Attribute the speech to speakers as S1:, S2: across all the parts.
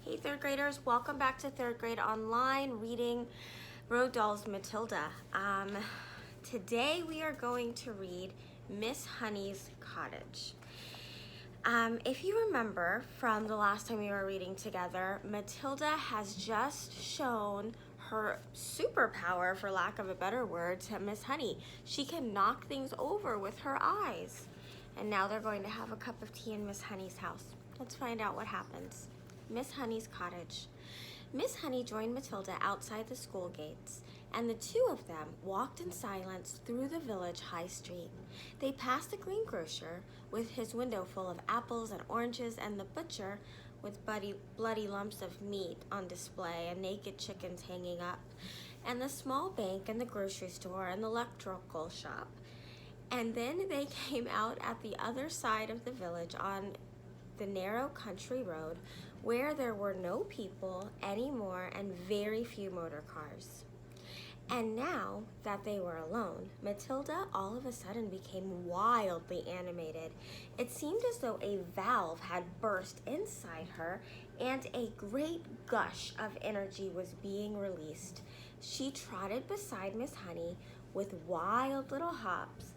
S1: Hey third graders, welcome back to third grade online reading Roald Dahl's Matilda. Today we are going to read Miss Honey's Cottage. If you remember from the last time we were reading together, Matilda has just shown her superpower, for lack of a better word, to Miss Honey. She can knock things over with her eyes. And now they're going to have a cup of tea in Miss Honey's house. Let's find out what happens. Miss Honey's Cottage. Miss Honey joined Matilda outside the school gates, and the two of them walked in silence through the village high street. They passed the greengrocer with his window full of apples and oranges, and the butcher with bloody lumps of meat on display and naked chickens hanging up, and the small bank and the grocery store and the electrical shop. And then they came out at the other side of the village on the narrow country road where there were no people anymore and very few motor cars. And now that they were alone, Matilda all of a sudden became wildly animated. It seemed as though a valve had burst inside her and a great gush of energy was being released. She trotted beside Miss Honey with wild little hops,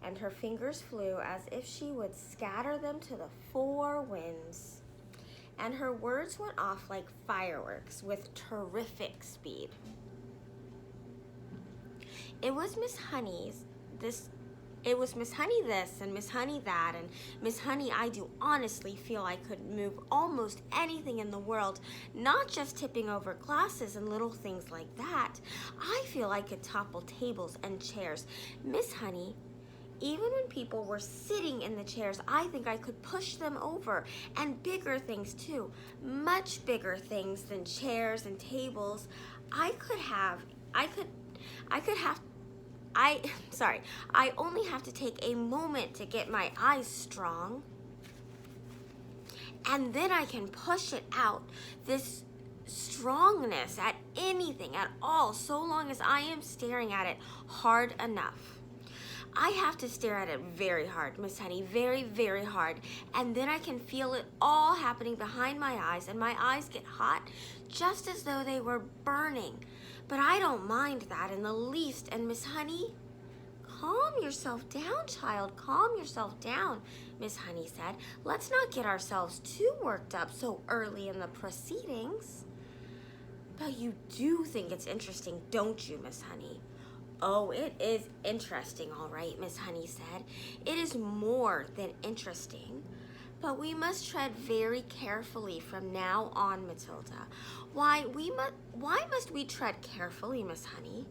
S1: and her fingers flew as if she would scatter them to the four winds. And her words went off like fireworks with terrific speed. It was Miss Honey this and Miss Honey that, and Miss Honey, I do honestly feel I could move almost anything in the world, not just tipping over glasses and little things like that. I feel I could topple tables and chairs. Miss Honey, even when people were sitting in the chairs, I think I could push them over, and bigger things too, much bigger things than chairs and tables. I only have to take a moment to get my eyes strong, and then I can push it out, this strongness at anything at all, so long as I am staring at it hard enough. I have to stare at it very hard, Miss Honey, very, very hard, and then I can feel it all happening behind my eyes, and my eyes get hot, just as though they were burning. But I don't mind that in the least, and Miss Honey, calm yourself down, child, calm yourself down, Miss Honey said. Let's not get ourselves too worked up so early in the proceedings. But you do think it's interesting, don't you, Miss Honey? Oh, it is interesting, all right, Miss Honey said. It is more than interesting. But we must tread very carefully from now on, Matilda. Why must we tread carefully, Miss Honey?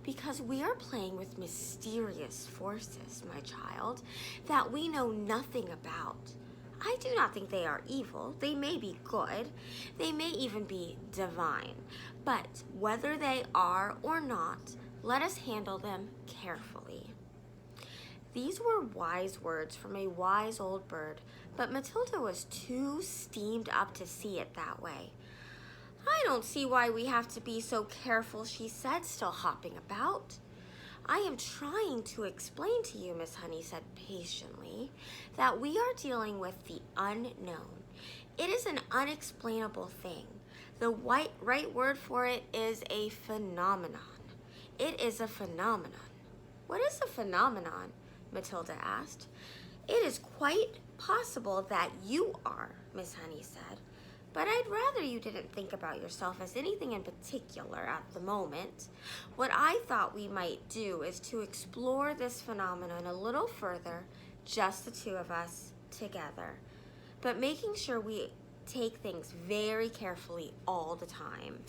S1: Because we are playing with mysterious forces, my child, that we know nothing about. I do not think they are evil. They may be good. They may even be divine. But whether they are or not, let us handle them carefully. These were wise words from a wise old bird, but Matilda was too steamed up to see it that way. I don't see why we have to be so careful, she said, still hopping about. I am trying to explain to you, Miss Honey said patiently, that we are dealing with the unknown. It is an unexplainable thing. The right word for it is a phenomenon. It is a phenomenon. What is a phenomenon? Matilda asked. It is quite possible that you are, Miss Honey said, but I'd rather you didn't think about yourself as anything in particular at the moment. What I thought we might do is to explore this phenomenon a little further, just the two of us together, but making sure we take things very carefully all the time.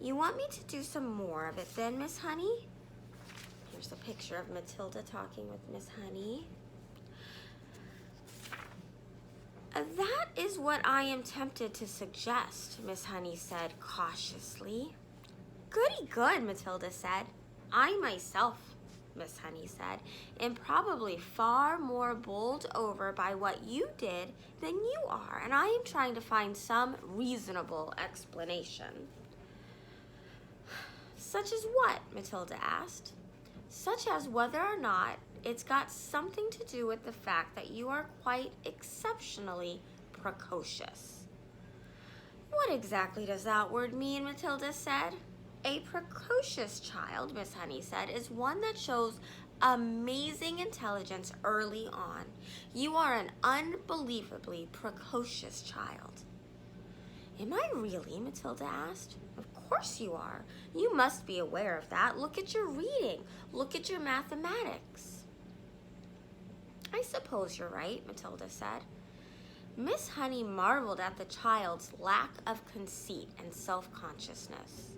S1: You want me to do some more of it then, Miss Honey? Here's a picture of Matilda talking with Miss Honey. That is what I am tempted to suggest, Miss Honey said cautiously. Goody good, Matilda said. I myself, Miss Honey said, am probably far more bowled over by what you did than you are, and I am trying to find some reasonable explanation. Such as what? Matilda asked. Such as whether or not it's got something to do with the fact that you are quite exceptionally precocious. What exactly does that word mean? Matilda said. A precocious child, Miss Honey said, is one that shows amazing intelligence early on. You are an unbelievably precocious child. Am I really? Matilda asked. Of course you are. You must be aware of that. Look at your reading. Look at your mathematics. I suppose you're right, Matilda said. Miss Honey marveled at the child's lack of conceit and self-consciousness.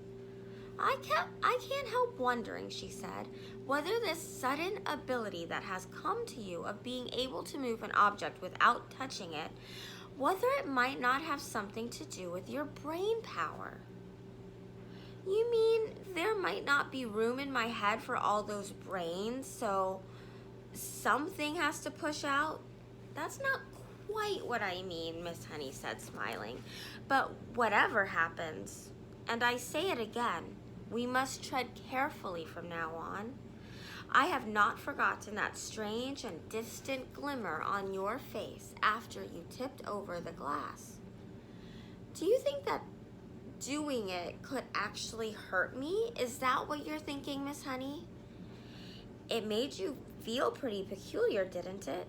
S1: I can't help wondering, she said, whether this sudden ability that has come to you of being able to move an object without touching it, whether it might not have something to do with your brain power. You mean there might not be room in my head for all those brains, so something has to push out? That's not quite what I mean, Miss Honey said, smiling. But whatever happens, and I say it again, we must tread carefully from now on. I have not forgotten that strange and distant glimmer on your face after you tipped over the glass. Do you think that doing it could actually hurt me? Is that what you're thinking, Miss Honey? It made you feel pretty peculiar, didn't it?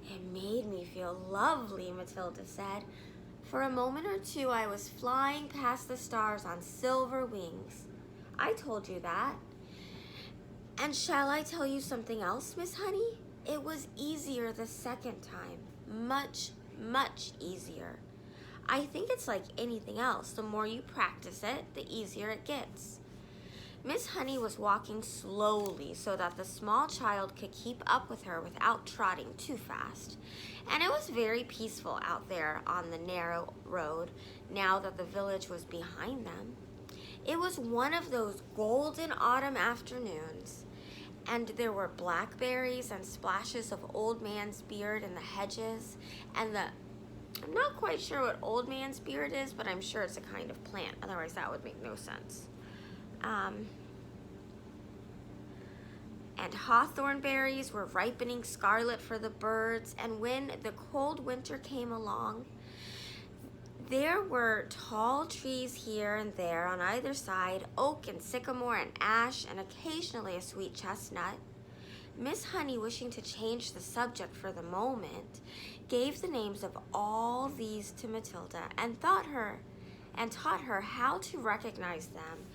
S1: It made me feel lovely, Matilda said. For a moment or two, I was flying past the stars on silver wings. I told you that. And shall I tell you something else, Miss Honey? It was easier the second time. Much, much easier. I think it's like anything else. The more you practice it, the easier it gets. Miss Honey was walking slowly so that the small child could keep up with her without trotting too fast. And it was very peaceful out there on the narrow road now that the village was behind them. It was one of those golden autumn afternoons, and there were blackberries and splashes of old man's beard in the hedges, and I'm not quite sure what old man's beard is, but I'm sure it's a kind of plant, otherwise that would make no sense. And hawthorn berries were ripening scarlet for the birds, and when the cold winter came along, there were tall trees here and there on either side, oak and sycamore and ash, and occasionally a sweet chestnut. Miss Honey, wishing to change the subject for the moment, gave the names of all these to Matilda and taught her how to recognize them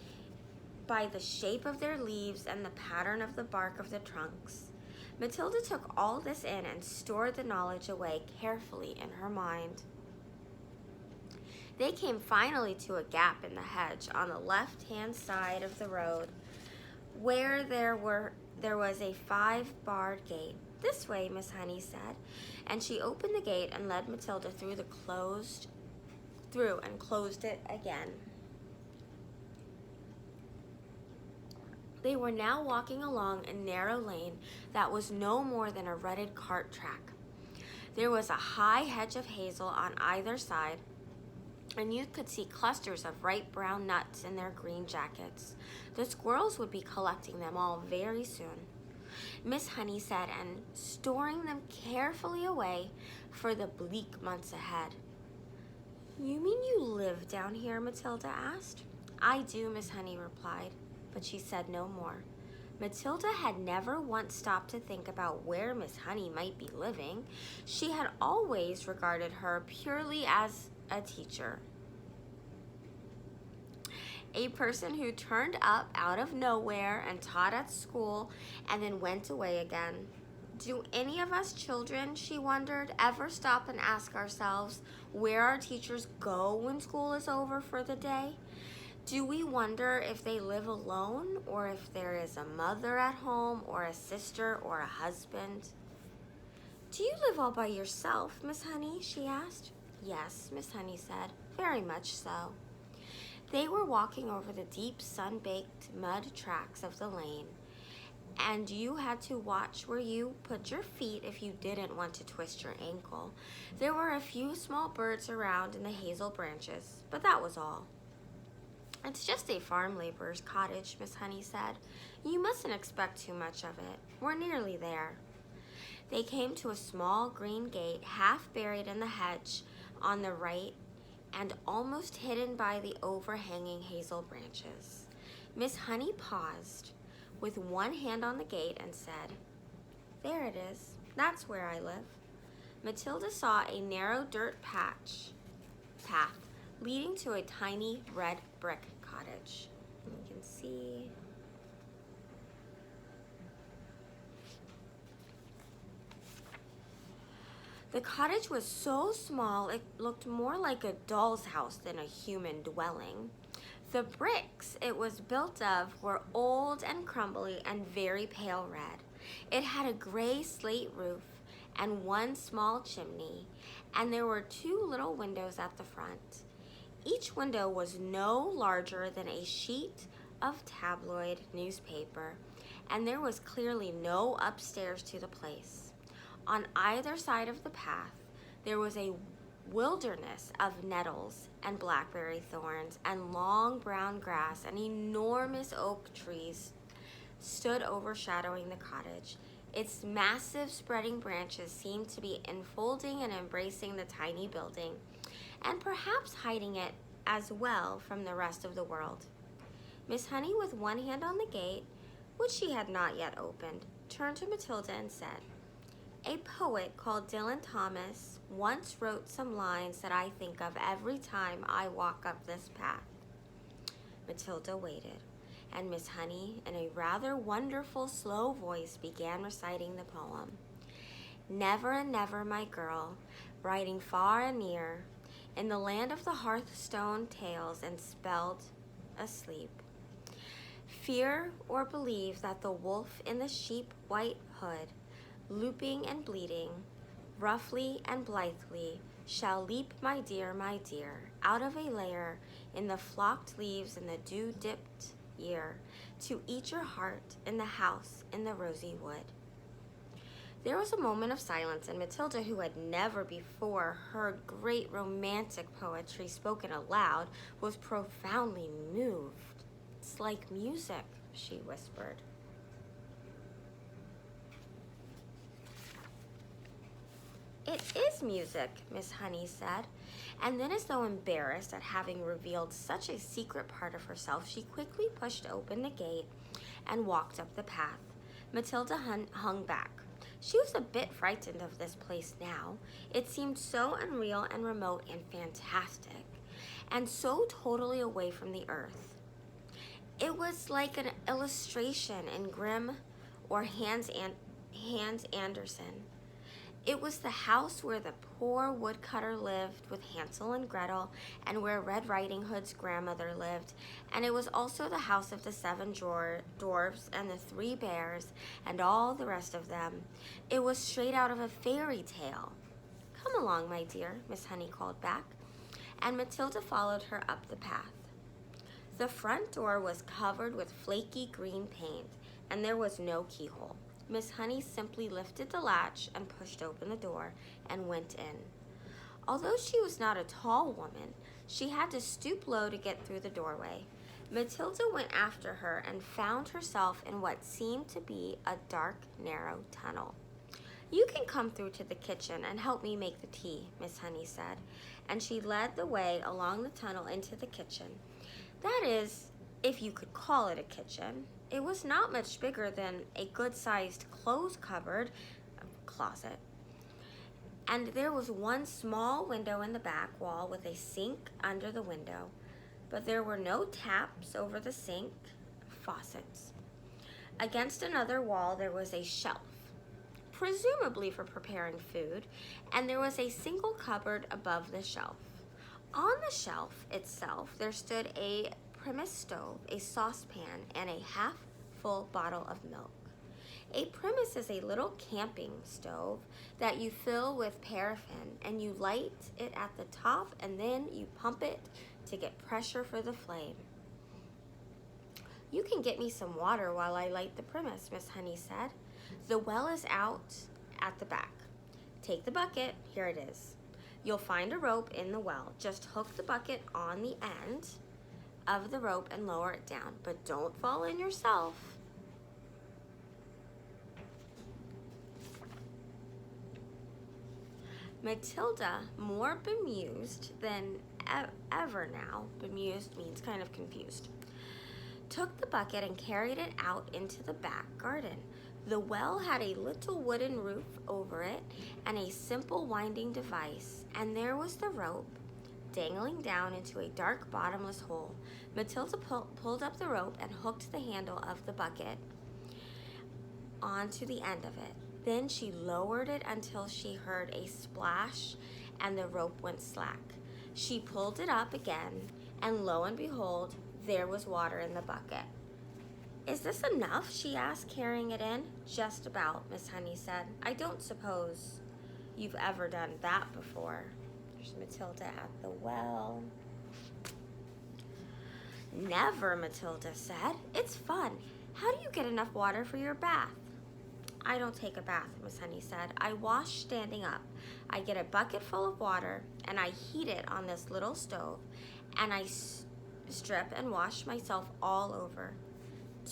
S1: by the shape of their leaves and the pattern of the bark of the trunks. Matilda took all this in and stored the knowledge away carefully in her mind. They came finally to a gap in the hedge on the left-hand side of the road, where there was a 5-barred gate. This way, Miss Honey said, and she opened the gate and led Matilda through and closed it again. They were now walking along a narrow lane that was no more than a rutted cart track. There was a high hedge of hazel on either side, and you could see clusters of ripe brown nuts in their green jackets. The squirrels would be collecting them all very soon, Miss Honey said, and storing them carefully away for the bleak months ahead. You mean you live down here? Matilda asked. I do, Miss Honey replied, but she said no more. Matilda had never once stopped to think about where Miss Honey might be living. She had always regarded her purely as a teacher, a person who turned up out of nowhere and taught at school and then went away again. Do any of us children, she wondered, ever stop and ask ourselves where our teachers go when school is over for the day? Do we wonder if they live alone, or if there is a mother at home, or a sister, or a husband? Do you live all by yourself, Miss Honey? She asked. Yes, Miss Honey said, very much so. They were walking over the deep sun-baked mud tracks of the lane, and you had to watch where you put your feet if you didn't want to twist your ankle. There were a few small birds around in the hazel branches, but that was all. It's just a farm laborer's cottage, Miss Honey said. You mustn't expect too much of it. We're nearly there. They came to a small green gate half buried in the hedge on the right, and almost hidden by the overhanging hazel branches. Miss Honey paused with one hand on the gate and said, "There it is. That's where I live." Matilda saw a narrow dirt path leading to a tiny red brick cottage. You can see. The cottage was so small it looked more like a doll's house than a human dwelling. The bricks it was built of were old and crumbly and very pale red. It had a gray slate roof and one small chimney, and there were two little windows at the front. Each window was no larger than a sheet of tabloid newspaper, and there was clearly no upstairs to the place. On either side of the path, there was a wilderness of nettles and blackberry thorns and long brown grass, and enormous oak trees stood overshadowing the cottage. Its massive spreading branches seemed to be enfolding and embracing the tiny building, and perhaps hiding it as well from the rest of the world. Miss Honey, with one hand on the gate, which she had not yet opened, turned to Matilda and said, "A poet called Dylan Thomas once wrote some lines that I think of every time I walk up this path." Matilda waited, and Miss Honey, in a rather wonderful, slow voice, began reciting the poem. "Never and never, my girl, riding far and near, in the land of the hearthstone tales and spelled asleep. Fear or believe that the wolf in the sheep white hood, looping and bleeding, roughly and blithely, shall leap, my dear, out of a lair in the flocked leaves in the dew-dipped year, to eat your heart in the house in the rosy wood." There was a moment of silence, and Matilda, who had never before heard great romantic poetry spoken aloud, was profoundly moved. "It's like music," she whispered. "It is music," Miss Honey said, and then, as though embarrassed at having revealed such a secret part of herself, she quickly pushed open the gate and walked up the path. Matilda hung back. She was a bit frightened of this place now. It seemed so unreal and remote and fantastic, and so totally away from the earth. It was like an illustration in Grimm or Hans Andersen. It was the house where the poor woodcutter lived with Hansel and Gretel, and where Red Riding Hood's grandmother lived, and it was also the house of the 7 dwarfs and the 3 bears and all the rest of them. It was straight out of a fairy tale. "Come along, my dear," Miss Honey called back, and Matilda followed her up the path. The front door was covered with flaky green paint, and there was no keyhole. Miss Honey simply lifted the latch and pushed open the door and went in. Although she was not a tall woman, she had to stoop low to get through the doorway. Matilda went after her and found herself in what seemed to be a dark, narrow tunnel. "You can come through to the kitchen and help me make the tea," Miss Honey said, and she led the way along the tunnel into the kitchen. That is, if you could call it a kitchen. It was not much bigger than a good-sized clothes closet. And there was one small window in the back wall with a sink under the window, but there were no taps over the sink faucets. Against another wall there was a shelf, presumably for preparing food, and there was a single cupboard above the shelf. On the shelf itself there stood a Primus stove, a saucepan, and a half-full bottle of milk. A Primus is a little camping stove that you fill with paraffin, and you light it at the top, and then you pump it to get pressure for the flame. "You can get me some water while I light the Primus," Miss Honey said. "The well is out at the back. Take the bucket, here it is. You'll find a rope in the well. Just hook the bucket on the end of the rope and lower it down, but don't fall in yourself." Matilda, more bemused than ever now. Bemused means kind of confused. Took the bucket and carried it out into the back garden. The well had a little wooden roof over it and a simple winding device, and there was the rope dangling down into a dark bottomless hole. Matilda pulled up the rope and hooked the handle of the bucket onto the end of it. Then she lowered it until she heard a splash and the rope went slack. She pulled it up again, and lo and behold, there was water in the bucket. "Is this enough?" she asked, carrying it in. "Just about," Miss Honey said. "I don't suppose you've ever done that before." There's Matilda at the well. "Never," Matilda said. "It's fun. How do you get enough water for your bath?" "I don't take a bath," Miss Honey said. "I wash standing up. I get a bucket full of water, and I heat it on this little stove, and I strip and wash myself all over."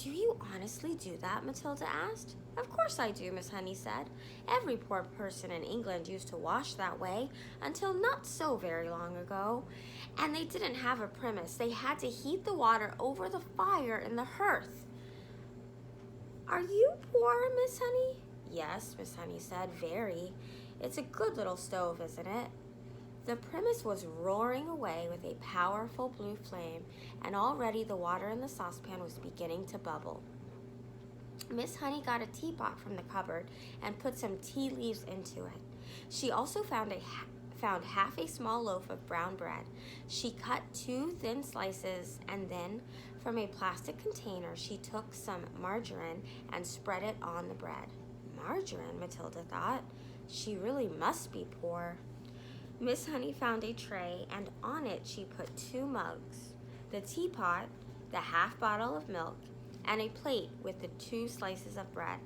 S1: "Do you honestly do that?" Matilda asked. "Of course I do," Miss Honey said. "Every poor person in England used to wash that way until not so very long ago. And they didn't have a primus. They had to heat the water over the fire in the hearth." "Are you poor, Miss Honey?" "Yes," Miss Honey said, "very. It's a good little stove, isn't it?" The primus was roaring away with a powerful blue flame, and already the water in the saucepan was beginning to bubble. Miss Honey got a teapot from the cupboard and put some tea leaves into it. She also found half a small loaf of brown bread. She cut 2 thin slices, and then from a plastic container she took some margarine and spread it on the bread. Margarine, Matilda thought. She really must be poor. Miss Honey found a tray, and on it she put 2 mugs, the teapot, the half bottle of milk, and a plate with the 2 slices of bread.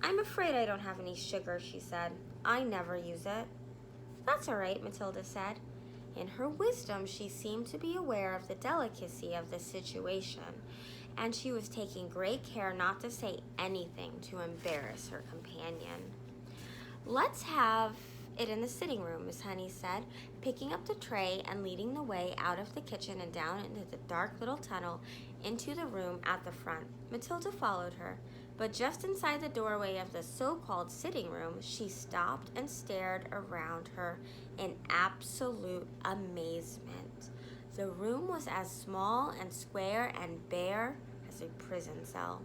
S1: "I'm afraid I don't have any sugar," she said. "I never use it." "That's all right," Matilda said. In her wisdom, she seemed to be aware of the delicacy of the situation, and she was taking great care not to say anything to embarrass her companion. "Let's have it in the sitting room," Miss Honey said, picking up the tray and leading the way out of the kitchen and down into the dark little tunnel into the room at the front. Matilda followed her, but just inside the doorway of the so-called sitting room, she stopped and stared around her in absolute amazement. The room was as small and square and bare as a prison cell.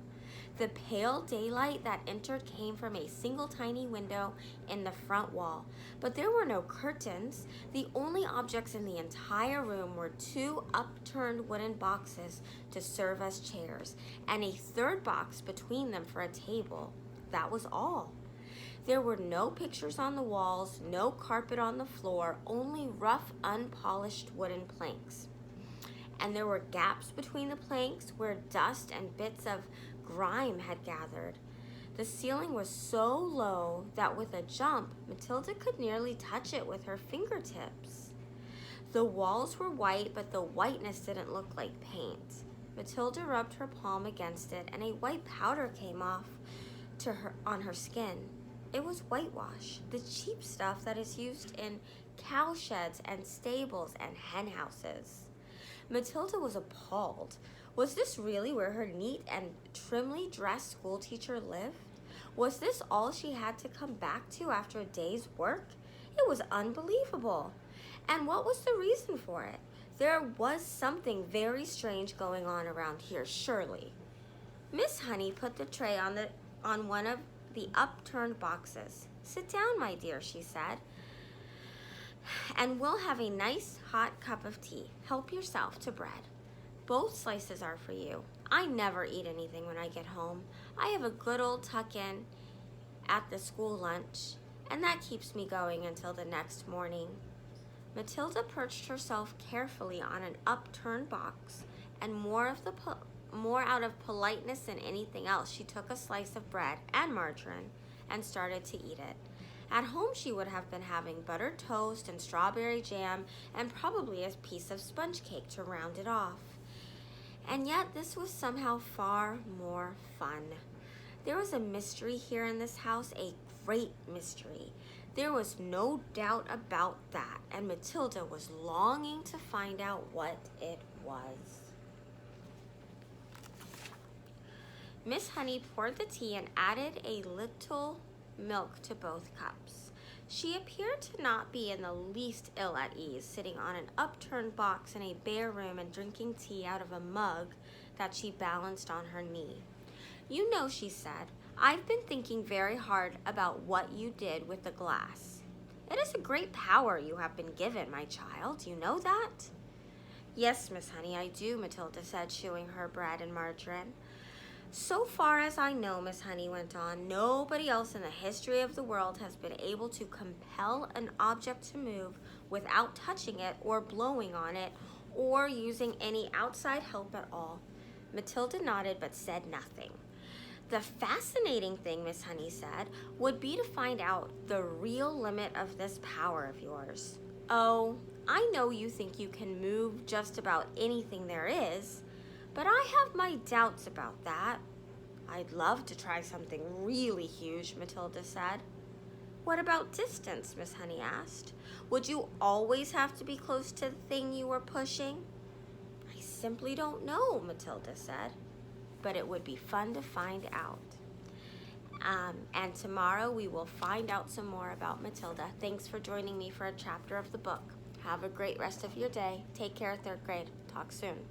S1: The pale daylight that entered came from a single tiny window in the front wall, but there were no curtains. The only objects in the entire room were 2 upturned wooden boxes to serve as chairs, and a 3rd box between them for a table. That was all. There were no pictures on the walls, no carpet on the floor, only rough, unpolished wooden planks. And there were gaps between the planks where dust and bits of grime had gathered. The ceiling was so low that with a jump, Matilda could nearly touch it with her fingertips. The walls were white, but the whiteness didn't look like paint. Matilda rubbed her palm against it, and a white powder came off on her skin. It was whitewash, the cheap stuff that is used in cow sheds and stables and hen houses. Matilda was appalled. Was this really where her neat and trimly dressed schoolteacher lived? Was this all she had to come back to after a day's work? It was unbelievable. And what was the reason for it? There was something very strange going on around here, surely. Miss Honey put the tray on one of the upturned boxes. "Sit down, my dear," she said, "and we'll have a nice hot cup of tea. Help yourself to bread. Both slices are for you. I never eat anything when I get home. I have a good old tuck-in at the school lunch, and that keeps me going until the next morning." Matilda perched herself carefully on an upturned box, and more out of politeness than anything else, she took a slice of bread and margarine and started to eat it. At home, she would have been having buttered toast and strawberry jam and probably a piece of sponge cake to round it off. And yet this was somehow far more fun. There was a mystery here in this house, a great mystery. There was no doubt about that, and Matilda was longing to find out what it was. Miss Honey poured the tea and added a little milk to both cups. She appeared to not be in the least ill at ease, sitting on an upturned box in a bare room and drinking tea out of a mug that she balanced on her knee. "You know," she said, "I've been thinking very hard about what you did with the glass. It is a great power you have been given, my child. You know that?" "Yes, Miss Honey, I do," Matilda said, chewing her bread and margarine. "So far as I know," Miss Honey went on, "nobody else in the history of the world has been able to compel an object to move without touching it or blowing on it or using any outside help at all." Matilda nodded but said nothing. "The fascinating thing," Miss Honey said, "would be to find out the real limit of this power of yours. Oh, I know you think you can move just about anything there is, but I have my doubts about that." "I'd love to try something really huge," Matilda said. "What about distance?" Miss Honey asked. "Would you always have to be close to the thing you were pushing?" "I simply don't know," Matilda said, "but it would be fun to find out." And tomorrow we will find out some more about Matilda. Thanks for joining me for a chapter of the book. Have a great rest of your day. Take care, third grade. Talk soon.